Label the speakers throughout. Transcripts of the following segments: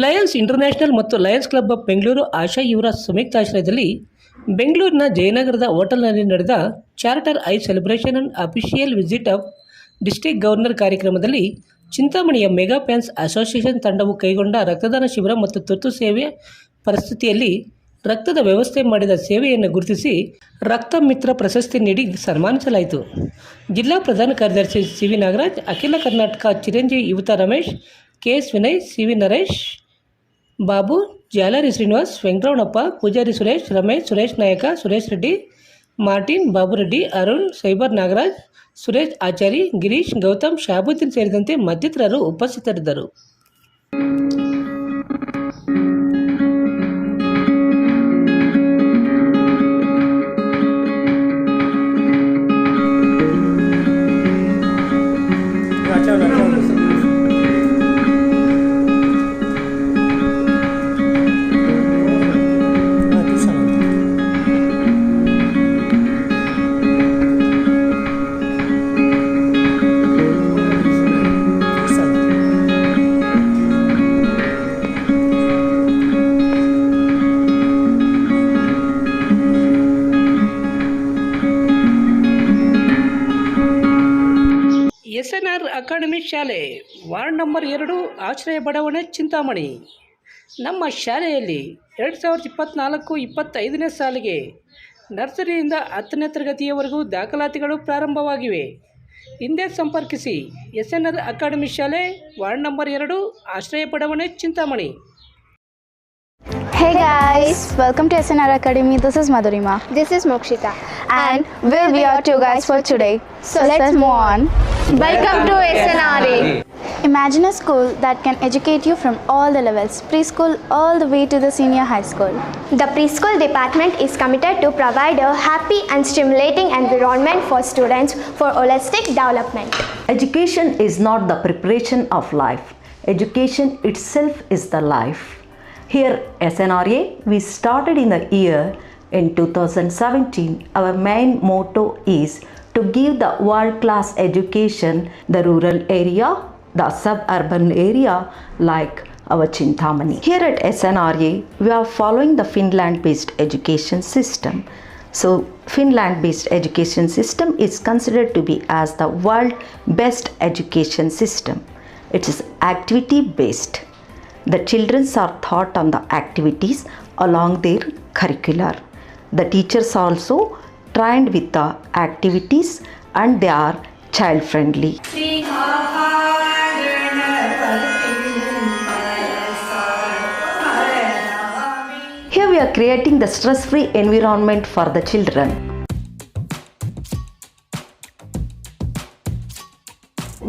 Speaker 1: Lions international ಮತ್ತು Lions club of Bengaluru ಆಶಾ ಇವರ ಸಂಯುಕ್ತಾಶ್ರಯದಲ್ಲಿ ಬೆಂಗಳೂರಿನ ಜಯನಗರದ ಹೋಟೆಲ್ನಲ್ಲಿ ನಡೆದ charter I celebration and official visit of district governor ಕಾರ್ಯಕ್ರಮದಲ್ಲಿ ಚಿಂತಾಮಣಿಯ ಮೆಗಾ ಫ್ಯಾನ್ಸ್ ಅಸೋಸಿಯೇಷನ್ ತಂಡವು ಕೈಗೊಂಡ ರಕ್ತದಾನ ಶಿಬಿರ ಮತ್ತು ತುರ್ತು ಸೇವೆ ಪರಿಸ್ಥಿತಿಯಲ್ಲಿ ರಕ್ತದ ವ್ಯವಸ್ಥೆ ಮಾಡಿದ ಸೇವೆಯನ್ನು ಗುರುತಿಸಿ ರಕ್ತ ಮಿತ್ರ ಪ್ರಶಸ್ತಿ ನೀಡಿ ಸನ್ಮಾನಿಸಲಾಯಿತು. ಜಿಲ್ಲಾ ಪ್ರಧಾನ ಕಾರ್ಯದರ್ಶಿ ಸಿ.ವಿ. ನಾಗರಾಜ್, ಅಖಿಲ ಕರ್ನಾಟಕ ಚಿರಂಜೀವಿ ಯುವತ ರಮೇಶ್, ಕೆ.ಎಸ್. ವಿನಯ್, ಸಿ.ವಿ. ನರೇಶ್ ಬಾಬು, ಜಾಲರಿ ಶ್ರೀನಿವಾಸ್, ವೆಂಕಟರಮಣಪ್ಪ, ಪೂಜಾರಿ ಸುರೇಶ್, ರಮೇಶ್, ಸುರೇಶ್ ನಾಯಕ, ಸುರೇಶ್ ರೆಡ್ಡಿ, ಮಾರ್ಟಿನ್, ಬಾಬುರೆಡ್ಡಿ, ಅರುಣ್, ಸೈಬರ್ ನಾಗರಾಜ್, ಸುರೇಶ್ ಆಚಾರಿ, ಗಿರೀಶ್, ಗೌತಮ್, ಶಹಾಬುದ್ದೀನ್ ಸೇರಿದಂತೆ ಮತ್ತಿತರರು ಉಪಸ್ಥಿತರಿದ್ದರು. ಎಸ್.ಎನ್.ಆರ್ ಅಕಾಡೆಮಿ ಶಾಲೆ, ವಾರ್ಡ್ ನಂಬರ್ 2, ಆಶ್ರಯ ಬಡಾವಣೆ, ಚಿಂತಾಮಣಿ. ನಮ್ಮ ಶಾಲೆಯಲ್ಲಿ 2024-25ನೇ ಸಾಲಿಗೆ ನರ್ಸರಿಯಿಂದ 10ನೇ ತರಗತಿಯವರೆಗೂ ದಾಖಲಾತಿಗಳು ಪ್ರಾರಂಭವಾಗಿವೆ. ಹಿಂದೆ ಸಂಪರ್ಕಿಸಿ. ಎಸ್.ಎನ್.ಆರ್ ಅಕಾಡೆಮಿ ಶಾಲೆ, ವಾರ್ಡ್ ನಂಬರ್ 2, ಆಶ್ರಯ ಬಡಾವಣೆ, Chintamani.
Speaker 2: Hey guys, welcome to SNR Academy. This is Madhurima.
Speaker 3: This is Mokshita.
Speaker 2: And we'll be your two guys for today. So let's move on.
Speaker 3: Welcome to SNRA.
Speaker 2: Imagine a school that can educate you from all the levels, preschool all the way to the senior high school.
Speaker 3: The preschool department is committed to provide a happy and stimulating environment for students for holistic development.
Speaker 4: Education is not the preparation of life. Education itself is the life. Here SNRA, we started in the year in 2017. Our main motto is to give the world-class education the rural area, the suburban area like our Chintamani. Here at SNRA, we are following the Finland-based education system. So Finland-based education system is considered to be as the world best education system. It is activity-based. The children are taught on the activities along their curricular. The teachers also trained with the activities and they are child friendly. Here we are creating the stress-free environment for the children.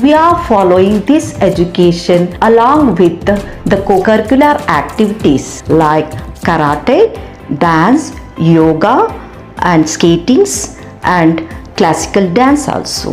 Speaker 4: We are following this education along with the co-curricular activities like karate, dance, yoga and skatings and classical dance also.